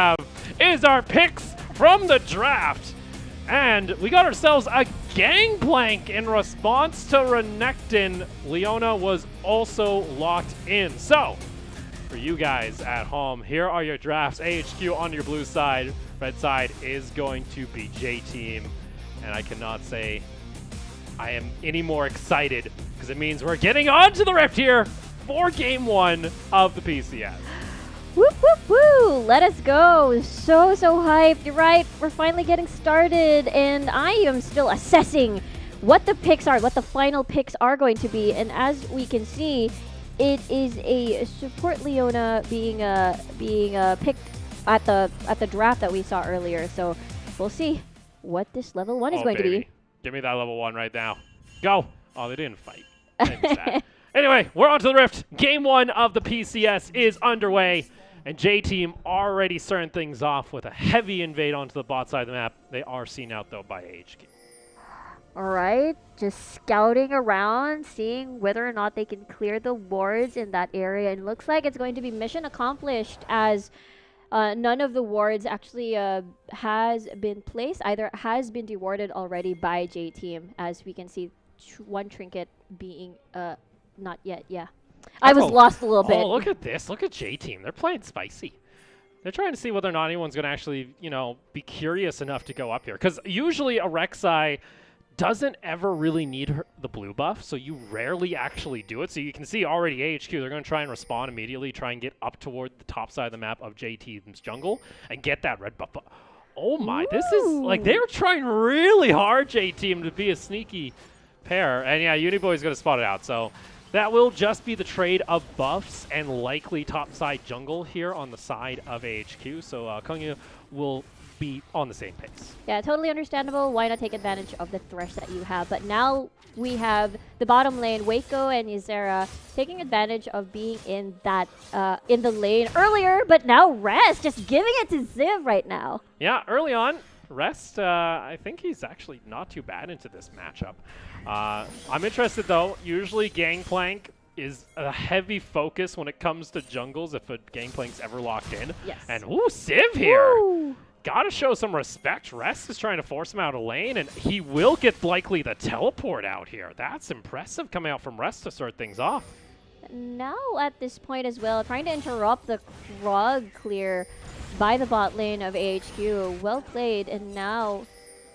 have is our picks from the draft. And we got ourselves a Gangplank in response to Renekton. Leona was also locked in. So, for you guys at home, here are your drafts. AHQ on your blue side. Red side is going to be J-Team. And I cannot say I am any more excited because it means we're getting on to the Rift here for Game 1 of the PCS. Whoop, whoop, woo! Let us go. So hyped. You're right. We're finally getting started, and I am still assessing what the picks are, what the final picks are going to be. And as we can see, it is a support Leona being picked at the draft that we saw earlier. So we'll see what this level 1 is going to be. Give me that level 1 right now. Go. Oh, they didn't fight. Anyway, we're on to the Rift. Game 1 of the PCS is underway. And J-Team already starting things off with a heavy invade onto the bot side of the map. They are seen out, though, by AHQ. All right, just scouting around, seeing whether or not they can clear the wards in that area. And it looks like it's going to be mission accomplished as none of the wards actually has been placed. Either has been dewarded already by J-Team, as we can see one trinket being not yet, yeah. I was lost a little bit. Oh, look at this. Look at J-Team. They're playing spicy. They're trying to see whether or not anyone's going to actually, be curious enough to go up here. Because usually a Rek'Sai doesn't ever really need the blue buff, so you rarely actually do it. So you can see already AHQ, they're going to try and respond immediately, try and get up toward the top side of the map of J-Team's jungle and get that red buff. Oh my, this is, like, they're trying really hard, J-Team, to be a sneaky pair. And yeah, Uniboy's going to spot it out, so that will just be the trade of buffs and likely topside jungle here on the side of AHQ. So Kongyu will be on the same pace. Yeah, totally understandable. Why not take advantage of the thresh that you have? But now we have the bottom lane, Waco and Ysera, taking advantage of being in that in the lane earlier, but now Rest just giving it to Ziv right now. Yeah, early on, Rest, I think he's actually not too bad into this matchup. I'm interested, though. Usually Gangplank is a heavy focus when it comes to jungles if a Gangplank's ever locked in. Yes. And, ooh, Civ here! Ooh. Gotta show some respect. Rest is trying to force him out of lane, and he will get likely the teleport out here. That's impressive coming out from Rest to start things off. Now at this point as well, trying to interrupt the Krug clear by the bot lane of AHQ. Well played, and now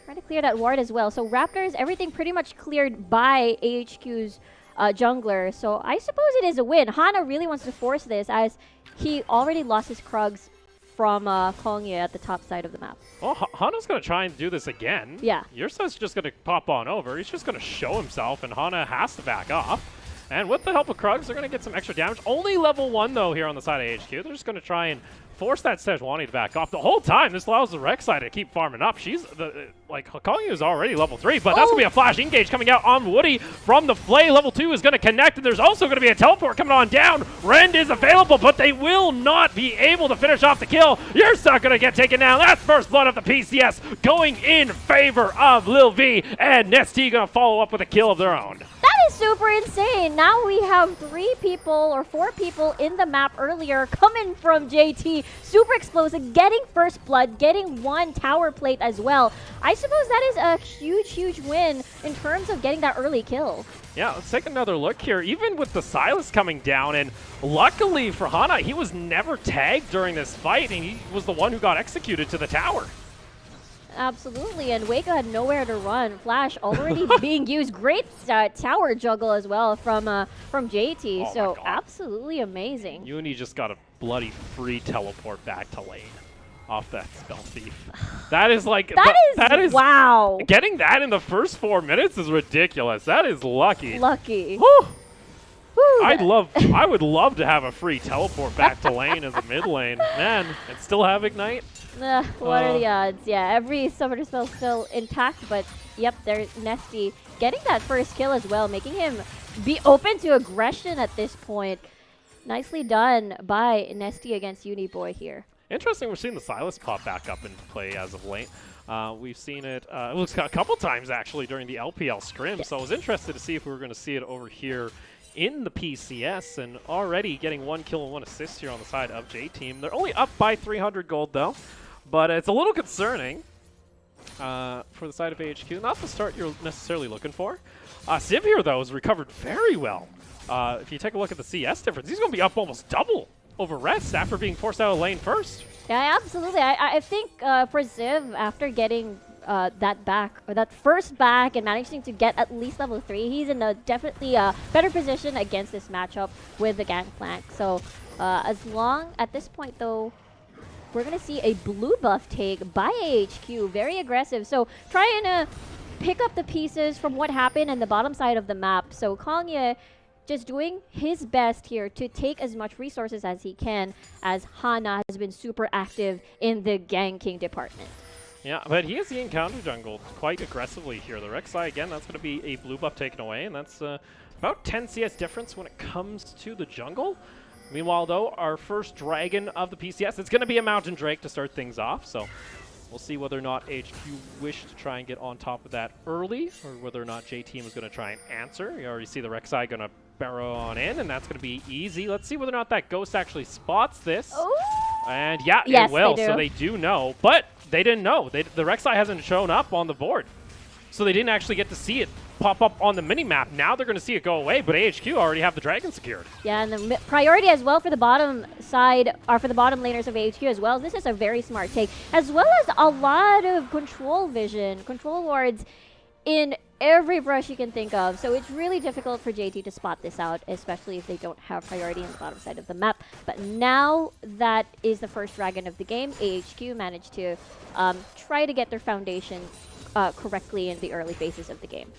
trying to clear that ward as well. So Raptors, everything pretty much cleared by AHQ's jungler. So I suppose it is a win. Hana really wants to force this as he already lost his Krugs from Kongye at the top side of the map. Well, Hana's going to try and do this again. Yeah. Yursa's just going to pop on over. He's just going to show himself, and Hana has to back off. And with the help of Krugs, they're going to get some extra damage. Only level 1, though, here on the side of HQ. They're just going to try and force that Sejuani to back off. The whole time, this allows the Rek'Sai to keep farming up. She's, Kongyu is already level 3, but that's going to be a flash engage coming out on Woody from the Flay. Level 2 is going to connect, and there's also going to be a teleport coming on down. Rend is available, but they will not be able to finish off the kill. Yursa going to get taken down. That's first blood of the PCS going in favor of Lil V, and Nesty going to follow up with a kill of their own. Super insane. Now we have 3 people or 4 people in the map earlier coming from JT. Super explosive, getting first blood, getting 1 tower plate as well. I suppose that is a huge win in terms of getting that early kill. Yeah, let's take another look here. Even with the Sylas coming down, and luckily for Hana, he was never tagged during this fight, and he was the one who got executed to the tower. Absolutely, and Waco had nowhere to run. Flash already being used. Great tower juggle as well from JT. So absolutely amazing. Uni just got a bloody free teleport back to lane off that Spell Thief. That is like that is wow. Getting that in the first 4 minutes is ridiculous. That is lucky. Lucky. Whew. I would love to have a free teleport back to lane as a mid lane. Man, and still have Ignite. What are the odds? Yeah, every summoner spell still intact, but yep, there's Nesty getting that first kill as well, making him be open to aggression at this point. Nicely done by Nesty against Uniboy here. Interesting, we're seeing the Sylas pop back up into play as of late. We've seen it, it looks a couple times actually during the LPL scrim, so I was interested to see if we were going to see it over here in the PCS and already getting 1 kill and 1 assist here on the side of J-Team. They're only up by 300 gold though, but it's a little concerning for the side of AHQ. Not the start you're necessarily looking for. Civ here though has recovered very well. If you take a look at the CS difference, he's going to be up almost double over Rest after being forced out of lane first. Yeah, absolutely. I think for Ziv, after getting that first back and managing to get at least level 3, he's in a definitely better position against this matchup with the Gangplank. So as long at this point though, we're going to see a blue buff take by AHQ, very aggressive. So trying to pick up the pieces from what happened in the bottom side of the map. So Kongye just doing his best here to take as much resources as he can, as Hana has been super active in the ganking department. Yeah, but he has the encounter jungle quite aggressively here. The Rek'Sai, again, that's going to be a blue buff taken away, and that's about 10 CS difference when it comes to the jungle. Meanwhile, though, our first dragon of the PCS, it's going to be a Mountain Drake to start things off, so we'll see whether or not HQ wish to try and get on top of that early, or whether or not J-Team is going to try and answer. You already see the Rek'Sai going to barrel on in, and that's going to be easy. Let's see whether or not that Ghost actually spots this. Ooh. And yeah, yes, it will, they do. so they do know, but they didn't know. The Rek'Sai hasn't shown up on the board, so they didn't actually get to see it pop up on the mini-map. Now they're going to see it go away, but AHQ already have the dragon secured. Yeah, and the priority as well for the bottom side, or for the bottom laners of AHQ as well. This is a very smart take, as well as a lot of control vision, control wards in every brush you can think of. So it's really difficult for JT to spot this out, especially if they don't have priority in the bottom side of the map. But now that is the first dragon of the game. AHQ managed to try to get their foundation correctly in the early phases of the game.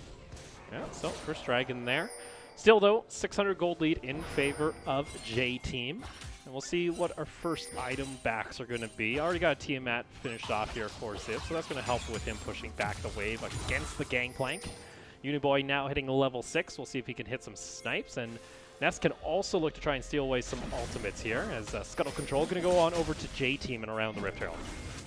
Yeah, so first dragon there. Still, though, 600 gold lead in favor of J-Team. And we'll see what our first item backs are going to be. I already got a Tiamat finished off here for Ziv, so that's going to help with him pushing back the wave against the Gangplank. Uniboy now hitting level 6. We'll see if he can hit some snipes. And Ness can also look to try and steal away some ultimates here, as Scuttle Control going to go on over to J-Team and around the Rift Herald.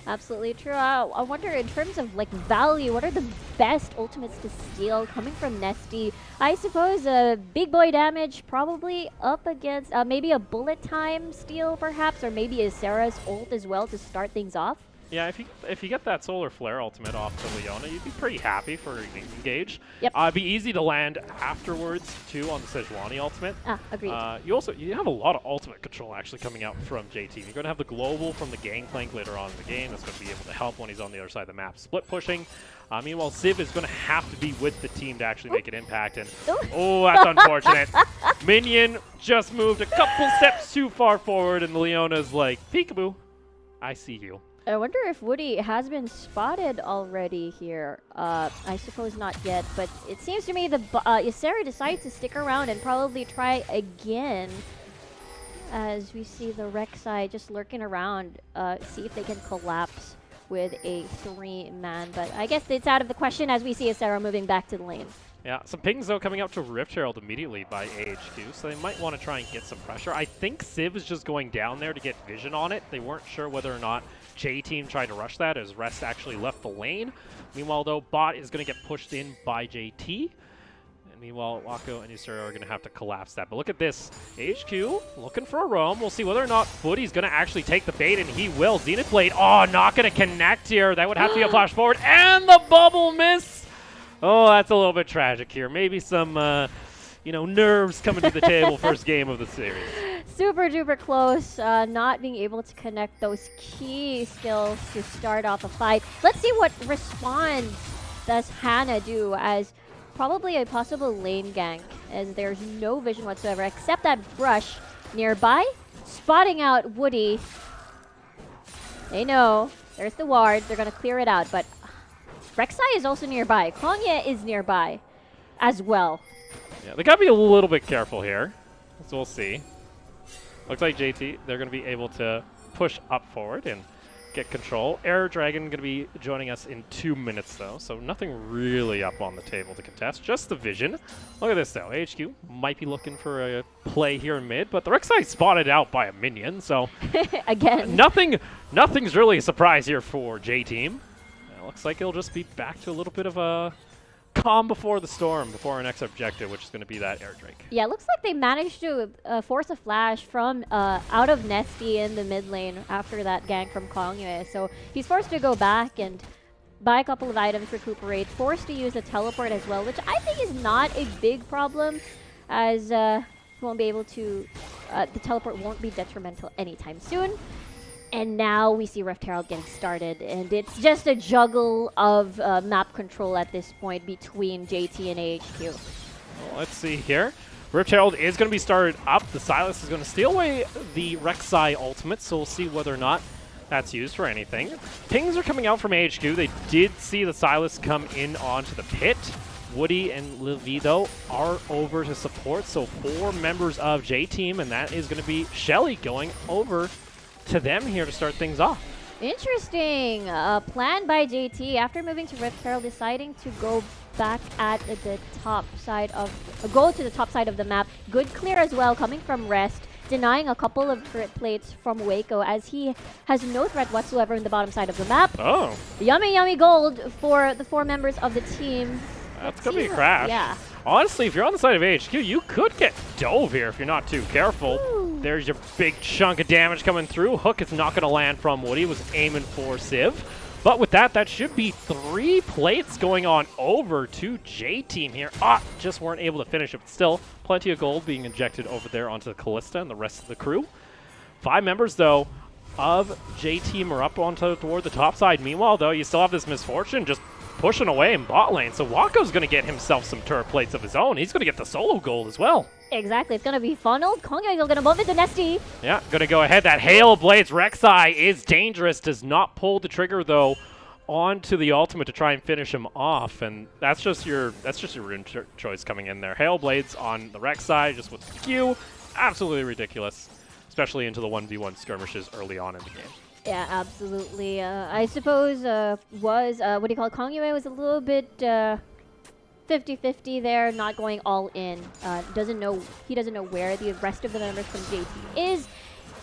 Absolutely true. I wonder, in terms of like value, what are the best ultimates to steal coming from Nesty? I suppose big boy damage probably up against maybe a bullet time steal perhaps, or maybe a Sarah's ult as well to start things off. Yeah, if you get that Solar Flare ultimate off to Leona, you'd be pretty happy for Engage. Yep. It'd be easy to land afterwards too on the Sejuani ultimate. Agreed. You have a lot of ultimate control actually coming out from JT. You're going to have the global from the Gangplank later on in the game. That's going to be able to help when he's on the other side of the map. Split pushing. Meanwhile, Civ is going to have to be with the team to actually make an impact. And oh, that's unfortunate. Minion just moved a couple steps too far forward, and Leona's like, peekaboo, I see you. I wonder if Woody has been spotted already here. I suppose not yet, but it seems to me the Ysera decides to stick around and probably try again, as we see the Rek'Sai just lurking around, see if they can collapse with a 3-man. But I guess it's out of the question as we see Ysera moving back to the lane. Yeah, some pings, though, coming out to Rift Herald immediately by AHQ, so they might want to try and get some pressure. I think Civ is just going down there to get vision on it. They weren't sure whether or not J-Team tried to rush that, as Rest actually left the lane. Meanwhile, though, Bot is going to get pushed in by JT. And meanwhile, Wako and Ysera are going to have to collapse that. But look at this. AHQ looking for a roam. We'll see whether or not Footy's going to actually take the bait, and he will. Zenith Blade, oh, not going to connect here. That would have to be a flash forward, and the bubble miss! Oh, that's a little bit tragic here. Maybe some, nerves coming to the table first game of the series. Super duper close, not being able to connect those key skills to start off a fight. Let's see what response does Hana do as probably a possible lane gank, as there's no vision whatsoever except that brush nearby, spotting out Woody. They know, there's the ward, they're gonna clear it out, but Rek'Sai is also nearby. Kongye is nearby as well. Yeah, they gotta be a little bit careful here. So we'll see. Looks like JT, they're gonna be able to push up forward and get control. Air Dragon gonna be joining us in 2 minutes though, so nothing really up on the table to contest, just the vision. Look at this though, HQ might be looking for a play here in mid, but the Rek'Sai spotted out by a minion, so again, nothing's really a surprise here for J-Team. Looks like it'll just be back to a little bit of a calm before the storm, before our next objective, which is going to be that Air Drake. Yeah, looks like they managed to force a flash from out of Nesty in the mid lane after that gank from Kongyue. So he's forced to go back and buy a couple of items, recuperate, forced to use a teleport as well, which I think is not a big problem, as he won't be able to, the teleport won't be detrimental anytime soon. And now we see Rift Herald getting started, and it's just a juggle of map control at this point between JT and AHQ. Well, let's see here. Rift Herald is going to be started up. The Sylas is going to steal away the Rek'Sai ultimate, so we'll see whether or not that's used for anything. Pings are coming out from AHQ. They did see the Sylas come in onto the pit. Woody and Livido are over to support, so 4 members of J-Team, and that is going to be Shelly going over to them here to start things off. Interesting plan by JT after moving to Rift Herald, deciding to go back at the top side of go to the top side of the map. Good clear as well coming from Rest, denying a couple of turret plates from Waco as he has no threat whatsoever in the bottom side of the map. Oh, Yummy gold for the 4 members of the team. that's going to be a crash. Yeah. Honestly, if you're on the side of AHQ, you could get dove here if you're not too careful. Ooh. There's your big chunk of damage coming through. Hook is not going to land from Woody. Was aiming for Civ. But with that, that should be 3 plates going on over to J-Team here. Just weren't able to finish it. But still, plenty of gold being injected over there onto the Callista and the rest of the crew. 5 members, though, of J-Team are up toward the top side. Meanwhile, though, you still have this Misfortune just pushing away in bot lane. So Waco's going to get himself some turret plates of his own. He's going to get the solo gold as well. Exactly, it's gonna be funneled. Kongyue is gonna bump into Nesty. Yeah, gonna go ahead. That Hail of Blades Rek'Sai is dangerous. Does not pull the trigger though onto the ultimate to try and finish him off, and that's just your rune choice coming in there. Hail Blades on the Rek'Sai just with the Q, absolutely ridiculous, especially into the 1v1 skirmishes early on in the game. Yeah, absolutely. I suppose Kongyue was a little bit 50-50 there, not going all in. He doesn't know where the rest of the members from JT is.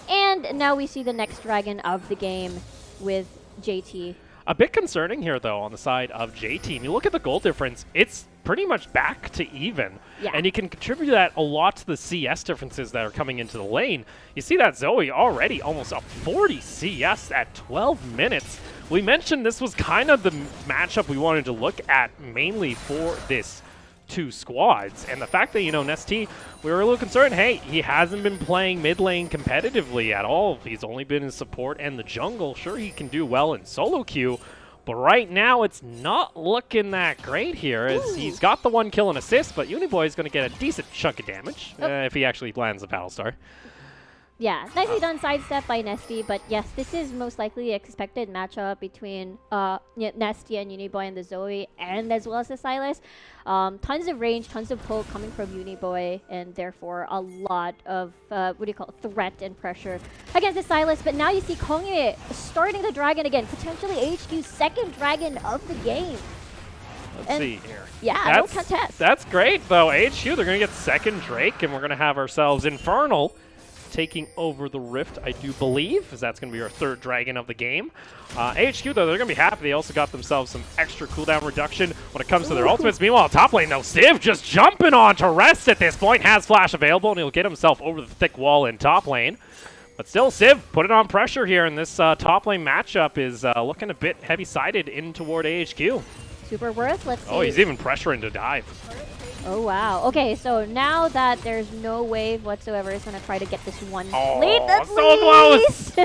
And now we see the next dragon of the game with JT. A bit concerning here, though, on the side of J-Team. You look at the gold difference, it's pretty much back to even. Yeah. And you can contribute that a lot to the CS differences that are coming into the lane. You see that Zoe already almost up 40 CS at 12 minutes. We mentioned this was kind of the matchup we wanted to look at mainly for this 2 squads. And the fact that, Nesty, we were a little concerned, hey, he hasn't been playing mid lane competitively at all. He's only been in support and the jungle. Sure, he can do well in solo queue, but right now it's not looking that great here as he's got the 1 kill and assist, but Uniboy is going to get a decent chunk of damage if he actually lands a Battlestar. Yeah, nicely done sidestep by Nesty, but yes, this is most likely the expected matchup between Nesty and Uniboy and the Zoe, and as well as the Sylas. Tons of range, tons of poke coming from Uniboy, and therefore a lot of, threat and pressure against the Sylas. But now you see Kongyue starting the dragon again, potentially HQ's 2nd dragon of the game. Let's see here. Yeah, no contest. That's great, though. HQ, they're going to get 2nd Drake, and we're going to have ourselves Infernal taking over the Rift, I do believe, as that's going to be our 3rd dragon of the game. HQ, though, they're going to be happy. They also got themselves some extra cooldown reduction when it comes to their ultimates. Meanwhile, top lane, though, Civ just jumping on to Rest at this point, has Flash available, and he'll get himself over the thick wall in top lane. But still, Civ put it on pressure here, and this top lane matchup is looking a bit heavy-sided in toward AHQ. Super worth, let's see. Oh, he's even pressuring to dive. Oh, wow. Okay, so now that there's no wave whatsoever, he's going to try to get this one Oh, plate. That's so close!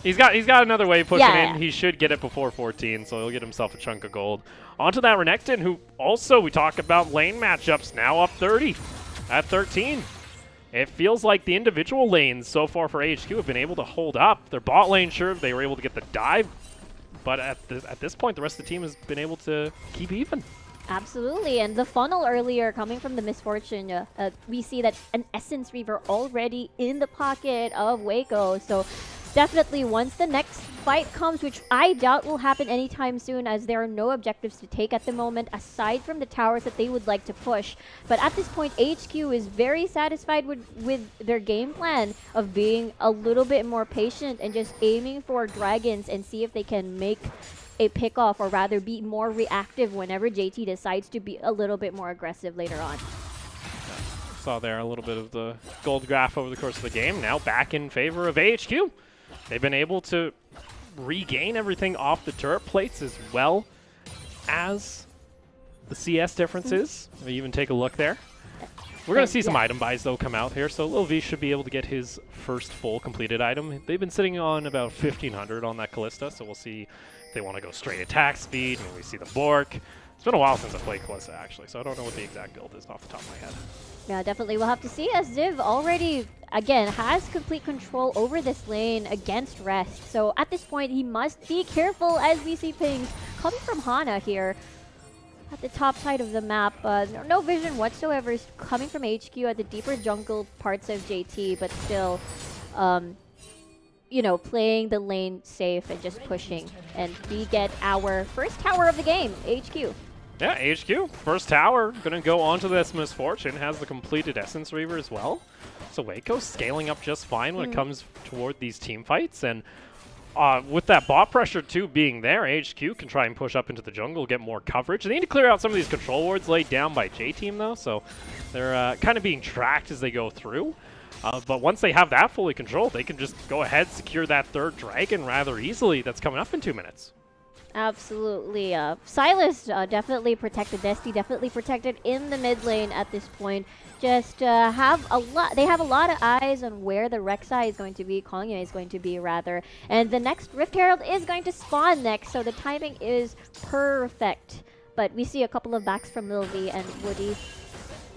He's got another wave pushing in. Yeah. He should get it before 14, so he'll get himself a chunk of gold. Onto that Renekton, who also, we talk about lane matchups, now up 30 at 13. It feels like the individual lanes so far for HQ have been able to hold up. Their bot lane, sure, they were able to get the dive, but at this point, the rest of the team has been able to keep even. Absolutely, and the funnel earlier coming from the Misfortune, we see that an Essence Reaver already in the pocket of Waco, so definitely once the next fight comes, which I doubt will happen anytime soon as there are no objectives to take at the moment aside from the towers that they would like to push. But at this point, HQ is very satisfied with their game plan of being a little bit more patient and just aiming for dragons and see if they can make a pick-off, or rather be more reactive whenever JT decides to be a little bit more aggressive later on. Saw there a little bit of the gold graph over the course of the game. Now back in favor of AHQ. They've been able to regain everything off the turret plates as well as the CS differences. We even take a look there. We're going to see some item buys, though, come out here. So Lil V should be able to get his first full completed item. They've been sitting on about 1,500 on that Kalista, so we'll see if they want to go straight attack speed. And we see the Bork. It's been a while since I played Kalista, actually, so I don't know what the exact build is off the top of my head. Yeah, definitely. We'll have to see, as Ziv already, again, has complete control over this lane against Rest. So at this point, he must be careful as we see pings coming from Hana here at the top side of the map. No vision whatsoever is coming from HQ at the deeper jungle parts of JT, but still, you know, playing the lane safe and just pushing. And we get our first tower of the game, HQ. Yeah, HQ, first tower, gonna go onto this Misfortune, has the completed Essence Reaver as well. So Waco scaling up just fine when it comes toward these team fights, and with that bot pressure too being there, HQ can try and push up into the jungle, get more coverage. They need to clear out some of these control wards laid down by J-Team though, so they're kind of being tracked as they go through. But once they have that fully controlled, they can just go ahead, secure that third dragon rather easily that's coming up in 2 minutes. Absolutely. Sylas definitely protected. Desti definitely protected in the mid lane at this point. Just they have a lot of eyes on where the Rek'Sai is going to be, Kongye is going to be rather. And the next Rift Herald is going to spawn next, so the timing is perfect. But we see a couple of backs from Lil V and Woody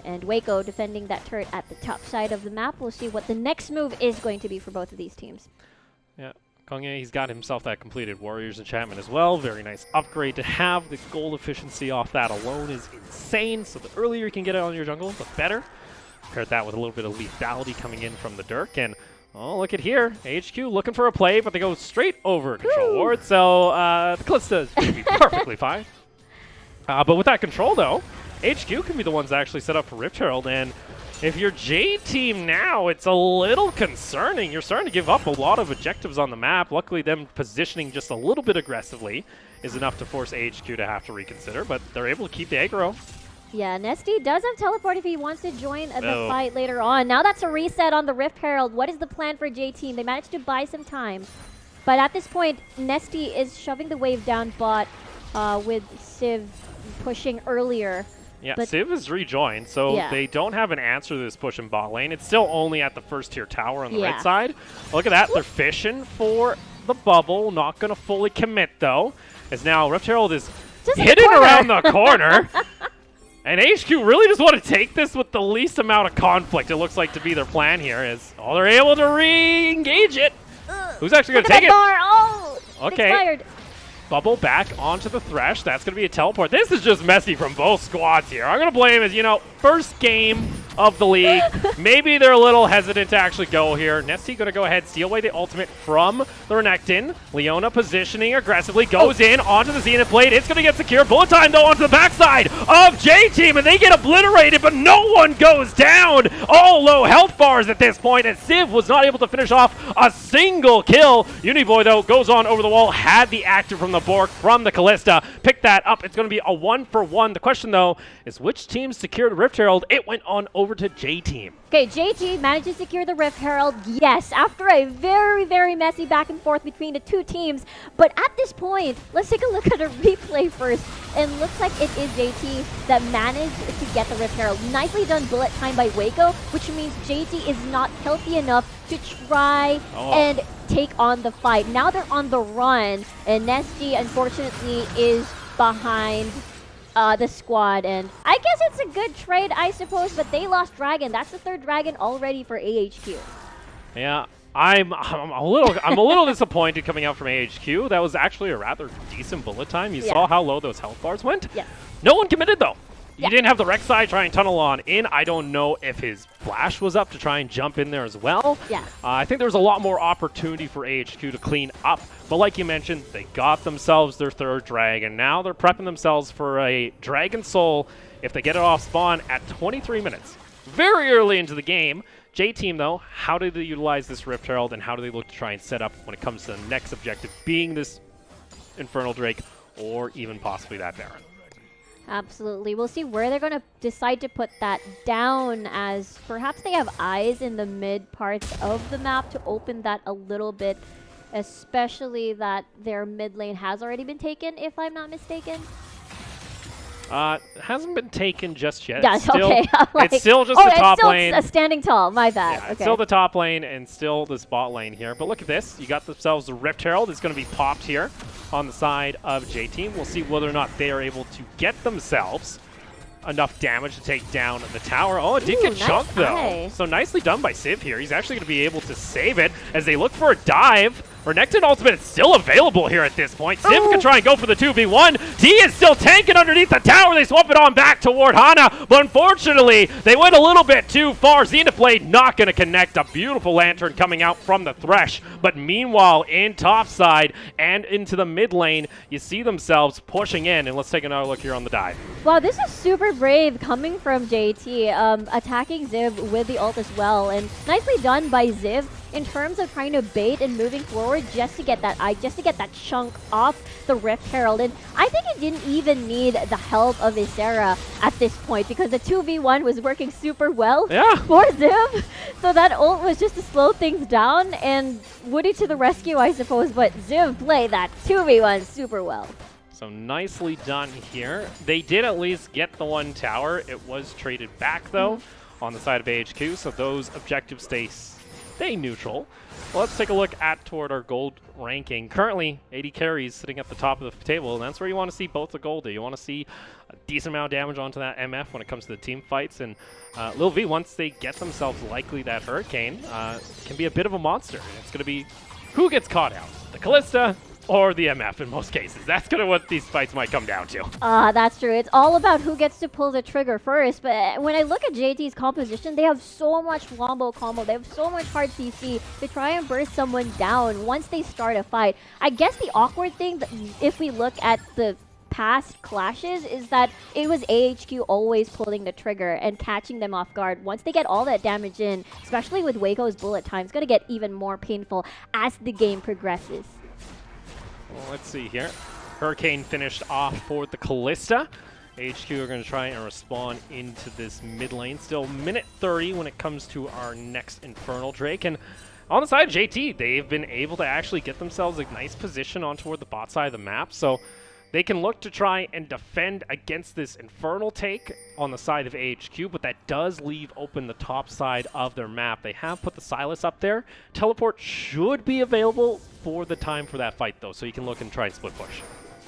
and Waco defending that turret at the top side of the map. We'll see what the next move is going to be for both of these teams. Yeah. Kongye, he's got himself that completed Warriors enchantment as well. Very nice upgrade to have. The gold efficiency off that alone is insane. So the earlier you can get it on your jungle, the better. Paired that with a little bit of lethality coming in from the Dirk. And, oh, look at here. HQ looking for a play, but they go straight over control ward. So the Kalista is going to be perfectly fine. But with that control, though, HQ can be the ones that actually set up for Rift Herald. And if you're J-Team now, it's a little concerning. You're starting to give up a lot of objectives on the map. Luckily, them positioning just a little bit aggressively is enough to force HQ to have to reconsider, but they're able to keep the aggro. Yeah, Nesty does have teleport if he wants to join the fight later on. Now that's a reset on the Rift Herald. What is the plan for J-Team? They managed to buy some time. But at this point, Nesty is shoving the wave down bot with Civ pushing earlier. Yeah, Civ is rejoined, so they don't have an answer to this push in bot lane. It's still only at the first tier tower on the right side. Look at that. They're fishing for the bubble. Not going to fully commit, though, as now Rift Herald is just hidden around the corner. And HQ really just want to take this with the least amount of conflict, it looks like to be their plan here, is they're able to re-engage it. Who's actually going to take it? Oh, okay. Bubble back onto the Thresh. That's going to be a teleport. This is just messy from both squads here. I'm going to blame it, you know, first game of the league. Maybe they're a little hesitant to actually go here. Nesty going to go ahead, steal away the ultimate from the Renekton. Leona positioning aggressively, goes in onto the Zenith Blade. It's going to get secure. Bullet time, though, onto the backside of J-Team, and they get obliterated, but no one goes down. All low health bars at this point, and Civ was not able to finish off a single kill. Uniboy, though, goes on over the wall, had the active from the Bork, from the Kalista. Pick that up. It's going to be a 1-for-1. The question, though, is which team secured Rift Herald? It went on over to J-Team. Okay, JT managed to secure the Rift Herald, yes, after a very, very messy back and forth between the two teams. But at this point, let's take a look at a replay first. And looks like it is JT that managed to get the Rift Herald. Nicely done bullet time by Waco, which means JT is not healthy enough to try and take on the fight. Now they're on the run, and Nesty, unfortunately, is behind the squad, and I guess it's a good trade, I suppose, but they lost Dragon. That's the third Dragon already for AHQ. Yeah, I'm a little disappointed coming out from AHQ. That was actually a rather decent bullet time. You saw how low those health bars went. Yeah. No one committed, though. You didn't have the Rek'Sai try and tunnel on in. I don't know if his flash was up to try and jump in there as well. Yeah. I think there was a lot more opportunity for AHQ to clean up. But like you mentioned, they got themselves their third dragon. Now they're prepping themselves for a Dragon Soul if they get it off spawn at 23 minutes. Very early into the game. J-Team, though, how do they utilize this Rift Herald, and how do they look to try and set up when it comes to the next objective being this Infernal Drake or even possibly that Baron. Absolutely. We'll see where they're going to decide to put that down, as perhaps they have eyes in the mid parts of the map to open that a little bit, especially that their mid lane has already been taken, if I'm not mistaken. Hasn't been taken just yet. Yeah, It's still, okay. Like, it's still just the top lane. It's still standing tall. My bad. Yeah, Okay. it's still the top lane and still the spot lane here. But look at this. You got themselves the Rift Herald. It's going to be popped here on the side of J-Team. We'll see whether or not they are able to get themselves enough damage to take down the tower. Oh, it did get nice chunked, though. eye. So nicely done by Civ here. He's actually going to be able to save it as they look for a dive. Renekton ultimate is still available here at this point. Civ can try and go for the 2v1. T is still tanking underneath the tower. They swap it on back toward Hana, but unfortunately, they went a little bit too far. Xenoblade not going to connect. A beautiful lantern coming out from the Thresh. But meanwhile, in top side and into the mid lane, you see themselves pushing in. And let's take another look here on the dive. Wow, this is super brave coming from JT, attacking Ziv with the ult as well, and nicely done by Ziv in terms of trying to bait and moving forward just to get that eye, just to get that chunk off the Rift Herald. And I think it didn't even need the help of Ysera at this point, because the 2v1 was working super well for Ziv. So that ult was just to slow things down, and Woody to the rescue, I suppose, but Ziv played that 2v1 super well. So nicely done here. They did at least get the one tower. It was traded back, though, on the side of AHQ, so those objectives stay neutral. Well, let's take a look toward our gold ranking. Currently, 80 carries sitting at the top of the table, and that's where you want to see both the gold. You want to see a decent amount of damage onto that MF when it comes to the team fights. And Lil V, once they get themselves likely that Hurricane, can be a bit of a monster. And it's going to be who gets caught out, the Kalista or the MF in most cases. That's kind of what these fights might come down to. That's true. It's all about who gets to pull the trigger first. But when I look at JT's composition, they have so much wombo combo. They have so much hard CC to try and burst someone down once they start a fight. I guess the awkward thing, that if we look at the past clashes, is that it was AHQ always pulling the trigger and catching them off guard. Once they get all that damage in, especially with Waco's bullet time, it's going to get even more painful as the game progresses. Well, let's see here. Hurricane finished off for the Kalista. HQ are going to try and respond into this mid lane. Still minute 30 when it comes to our next Infernal Drake. And on the side of JT, they've been able to actually get themselves a nice position on toward the bot side of the map. So they can look to try and defend against this Infernal take on the side of AHQ, but that does leave open the top side of their map. They have put the Sylas up there. Teleport should be available for the time for that fight, though, so you can look and try and split push.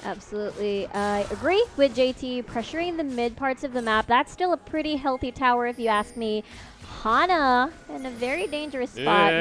Absolutely. I agree with JT. Pressuring the mid parts of the map, that's still a pretty healthy tower if you ask me. Hana in a very dangerous spot.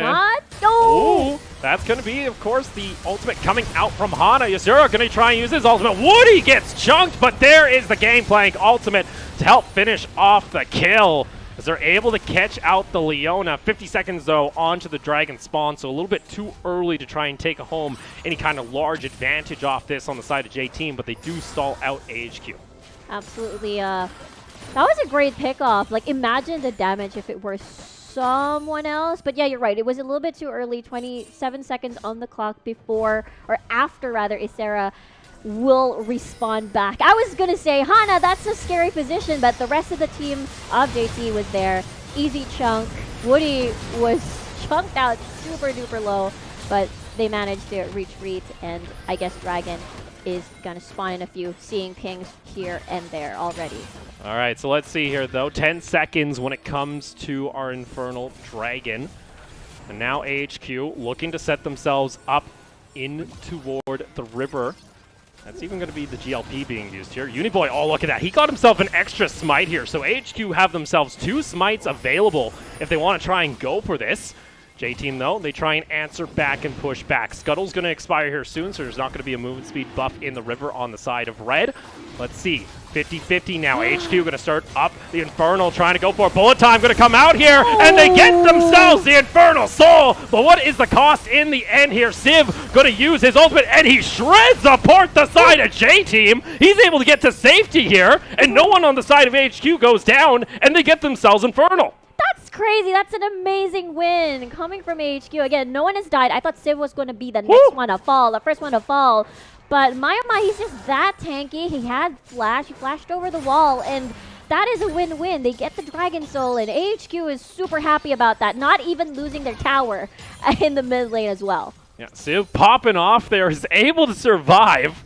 Oh, that's going to be, of course, the ultimate coming out from Hana. Ysera going to try and use his ultimate. Woody gets chunked, but there is the Gangplank ultimate to help finish off the kill, as they're able to catch out the Leona. 50 seconds, though, onto the Dragon spawn, so a little bit too early to try and take home any kind of large advantage off this on the side of J-Team, but they do stall out AHQ. Absolutely. That was a great pickoff. Like, imagine the damage if it were someone else. But yeah, you're right. It was a little bit too early. 27 seconds on the clock before, or after rather, Ysera will respawn back. I was going to say, Hana, that's a scary position, but the rest of the team of JT was there. Easy chunk. Woody was chunked out super duper low, but they managed to retreat, and I guess Dragon is going to spawn in a few, seeing pings here and there already. All right, so let's see here, though. 10 seconds when it comes to our Infernal Dragon. And now AHQ looking to set themselves up in toward the river. That's even going to be the GLP being used here. Uniboy, oh, look at that. He got himself an extra smite here. So AHQ have themselves 2 smites available if they want to try and go for this. J-Team, though, they try and answer back and push back. Scuttle's going to expire here soon, so there's not going to be a movement speed buff in the river on the side of red. Let's see. 50-50 now. HQ going to start up the Infernal, trying to go for it. Bullet time going to come out here, and they get themselves the Infernal Soul. But what is the cost in the end here? Civ going to use his ultimate, and he shreds apart the side of J-Team. He's able to get to safety here, and no one on the side of HQ goes down, and they get themselves Infernal. That's crazy. That's an amazing win coming from AHQ. Again, no one has died. I thought Civ was going to be the next one to fall, the first one to fall. But Mayoma, he's just that tanky. He had flash. He flashed over the wall, and that is a win-win. They get the Dragon Soul, and AHQ is super happy about that, not even losing their tower in the mid lane as well. Yeah, Civ popping off there is able to survive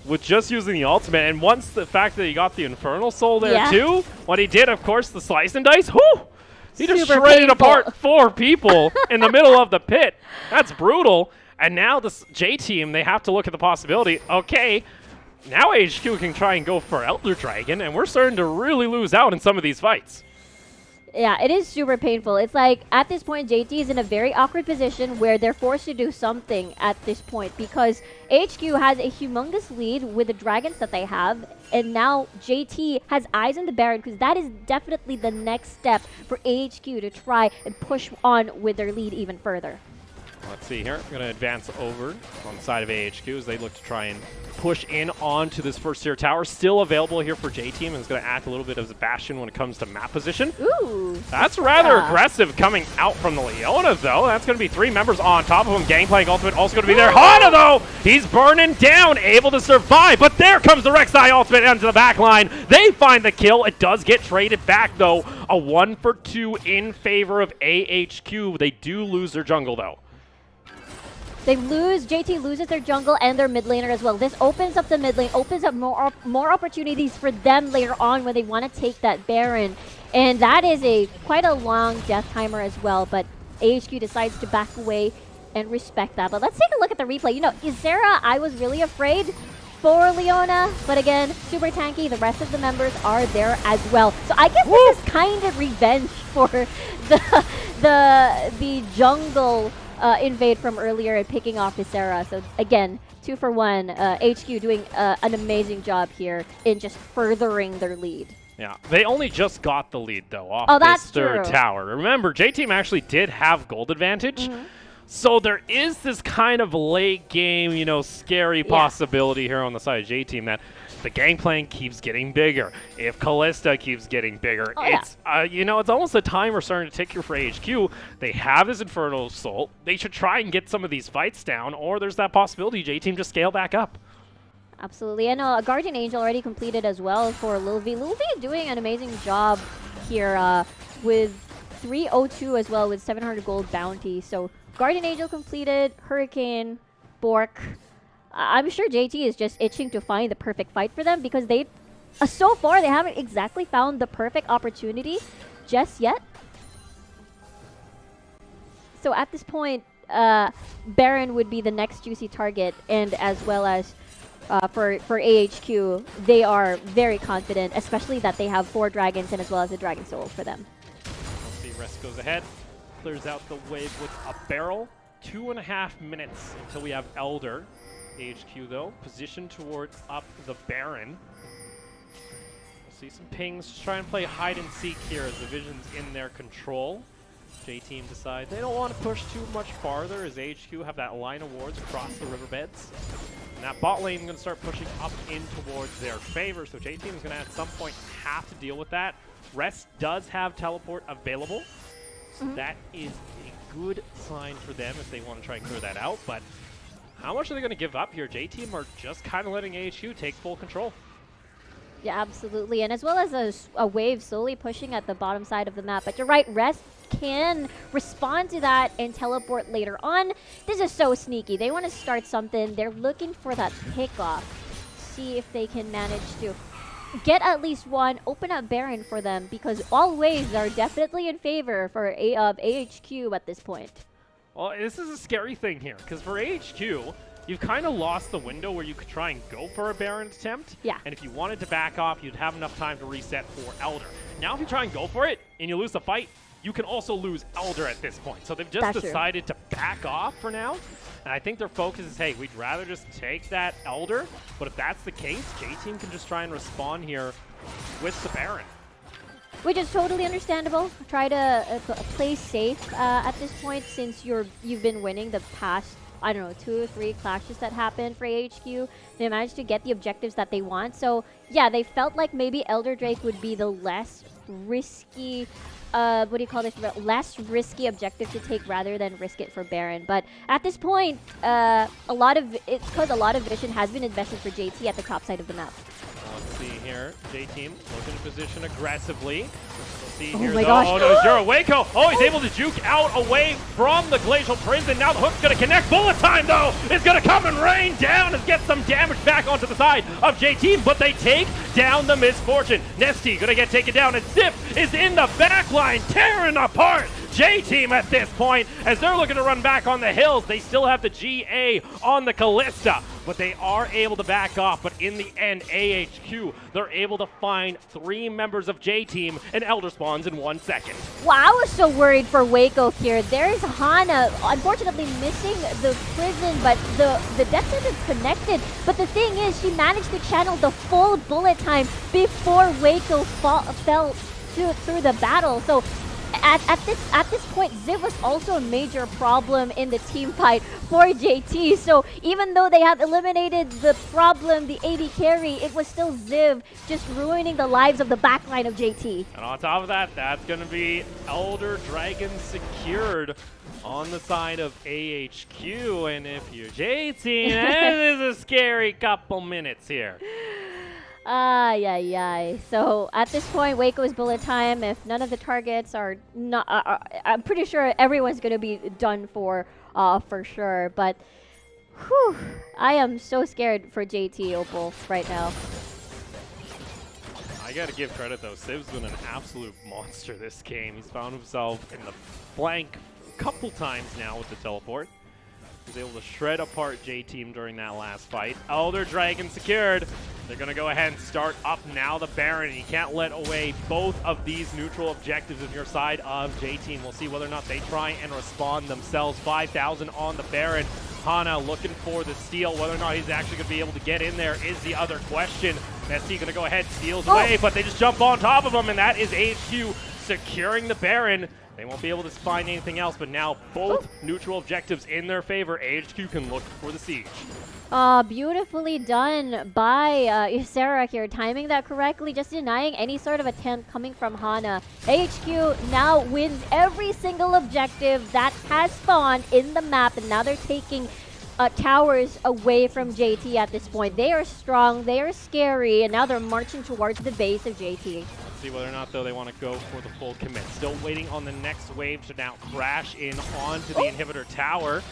with just using the ultimate. And once the fact that he got the Infernal Soul there too, what he did, of course, the slice and dice, whoo! He just Super shredded painful. apart 4 people in the middle of the pit. That's brutal. And now this J team, they have to look at the possibility. Okay, now HQ can try and go for Elder Dragon, and we're starting to really lose out in some of these fights. Yeah, it is super painful. It's like, at this point, JT is in a very awkward position where they're forced to do something at this point because HQ has a humongous lead with the dragons that they have, and now JT has eyes on the Baron because that is definitely the next step for AHQ to try and push on with their lead even further. Let's see here. Going to advance over on the side of AHQ as they look to try and push in onto this first tier tower. Still available here for J-Team, and is going to act a little bit as a bastion when it comes to map position. Ooh. That's rather aggressive coming out from the Leona, though. That's going to be 3 members on top of him. Gangplank ultimate also going to be there. Hana, though, he's burning down, able to survive. But there comes the Rek'Sai ultimate onto the back line. They find the kill. It does get traded back, though. A 1 for 2 in favor of AHQ. They do lose their jungle, though. JT loses their jungle and their mid laner as well. This opens up the mid lane, opens up more opportunities for them later on when they want to take that Baron. And that is quite a long death timer as well, but AHQ decides to back away and respect that. But let's take a look at the replay. You know, Ysera, I was really afraid for Leona, but again, super tanky. The rest of the members are there as well. So I guess this is kind of revenge for the jungle invade from earlier and picking off Ysera. So again, 2 for 1. HQ doing an amazing job here in just furthering their lead. Yeah, they only just got the lead, though, off this third tower. Remember, J-Team actually did have gold advantage. So there is this kind of late game, you know, scary possibility here on the side of J-Team that the Gangplank keeps getting bigger. If Callista keeps getting bigger, it's you know, it's almost a timer starting to tick here for HQ. They have this Infernal Soul. They should try and get some of these fights down, or there's that possibility J-Team just scale back up. Absolutely. And a Guardian Angel already completed as well for Lil V. Lil V doing an amazing job here with 302 as well with 700 gold bounty. So Guardian Angel completed, Hurricane, Bork. I'm sure JT is just itching to find the perfect fight for them because they, so far, they haven't exactly found the perfect opportunity just yet. So at this point, Baron would be the next juicy target, and as well as for AHQ, they are very confident, especially that they have 4 dragons and as well as a Dragon Soul for them. Let's see, Rest goes ahead, clears out the wave with a barrel. 2.5 minutes until we have Elder. HQ, though, positioned towards up the Baron. We'll see some pings. Just try and play hide and seek here as the Vision's in their control. J-Team decide they don't want to push too much farther as HQ have that line of wards across the riverbeds. And that bot lane is going to start pushing up in towards their favor, so J-Team is going to at some point have to deal with that. Rest does have teleport available, so that is a good sign for them if they want to try and clear that out, but how much are they going to give up here? J-Team are just kind of letting AHQ take full control. Yeah, absolutely. And as well as a wave slowly pushing at the bottom side of the map. But you're right, Rest can respond to that and teleport later on. This is so sneaky. They want to start something. They're looking for that pickoff. See if they can manage to get at least one, open up Baron for them, because all waves are definitely in favor for AHQ at this point. Well, this is a scary thing here, because for AHQ, you've kind of lost the window where you could try and go for a Baron attempt. Yeah. And if you wanted to back off, you'd have enough time to reset for Elder. Now if you try and go for it, and you lose the fight, you can also lose Elder at this point. So they've just decided to back off for now. And I think their focus is, hey, we'd rather just take that Elder. But if that's the case, J-Team can just try and respond here with the Baron. Which is totally understandable. Try to play safe at this point since you've been winning the past, I don't know, 2 or 3 clashes that happened for AHQ. They managed to get the objectives that they want. So yeah, they felt like maybe Elder Drake would be the less risky, what do you call this, less risky objective to take rather than risk it for Baron. But at this point, it's because a lot of vision has been invested for JT at the top side of the map. Let's see here. J-Team looking to position aggressively. We'll see Oh here. my though. gosh. Oh no, Zero Waco. Oh, he's able to juke out away from the Glacial Prince, and now the hook's going to connect. Bullet Time, though, is going to come and rain down and get some damage back onto the side of J-Team, but they take down the Misfortune. Nesty going to get taken down, and Zip is in the back line, tearing apart J-Team at this point as they're looking to run back on the hills. They still have the GA on the Callista, but they are able to back off. But in the end, AHQ, they're able to find 3 members of J-Team and Elder Spawns in 1 second. Wow, I was so worried for Waco here. There's Hana, unfortunately missing the prison, but the death sentence connected. But the thing is, she managed to channel the full bullet time before Waco fell through the battle. So at this point, Ziv was also a major problem in the team fight for JT. So even though they have eliminated the problem, the AD carry, it was still Ziv just ruining the lives of the backline of JT. And on top of that, that's going to be Elder Dragon secured on the side of AHQ. And if you're JT, that is a scary couple minutes here. So at this point, Waco's bullet time. If none of the targets are not, I'm pretty sure everyone's gonna be done for sure. But whew, I am so scared for JT Opal right now. I gotta give credit though, Civ's been an absolute monster this game. He's found himself in the flank a couple times now with the teleport. He's able to shred apart J-Team during that last fight. Elder Dragon secured. They're going to go ahead and start up now the Baron. You can't let away both of these neutral objectives on your side of J-Team. We'll see whether or not they try and respond themselves. 5,000 on the Baron. Hana looking for the steal. Whether or not he's actually going to be able to get in there is the other question. Messi going to go ahead, steals away, but they just jump on top of him, and that is HQ securing the Baron. They won't be able to find anything else, but now both neutral objectives in their favor. AHQ can look for the siege. Beautifully done by Ysera here, timing that correctly, just denying any sort of attempt coming from Hana. AHQ now wins every single objective that has spawned in the map, and now they're taking towers away from JT at this point. They are strong, they are scary, and now they're marching towards the base of JT. See whether or not, though, they want to go for the full commit. Still waiting on the next wave to now crash in onto the inhibitor tower.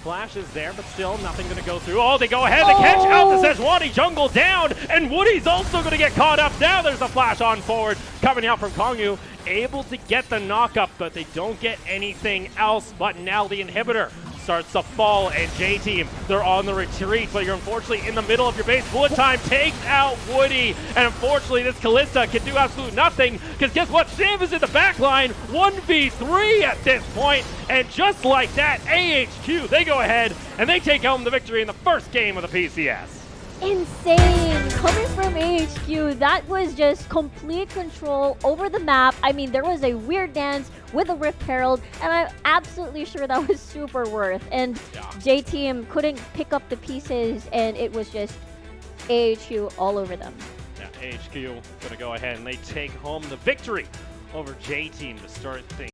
Flash is there, but still nothing going to go through. Oh, they go ahead, they catch out the Sejuani jungle down, and Woody's also going to get caught up. Now there's a flash on forward coming out from Kongyu, able to get the knock-up, but they don't get anything else. But now the inhibitor starts to fall, and J-Team, they're on the retreat, but you're unfortunately in the middle of your base. Bullet Time takes out Woody, and unfortunately this Callista can do absolutely nothing, because guess what? Civ is in the back line, 1v3 at this point, and just like that, AHQ, they go ahead, and they take home the victory in the first game of the PCS. Insane coming from AHQ. That was just complete control over the map. I mean, there was a weird dance with a Rift Herald, and I'm absolutely sure that was super worth. And J-Team couldn't pick up the pieces, and it was just AHQ all over them. Yeah, AHQ gonna go ahead and they take home the victory over J-Team to start things.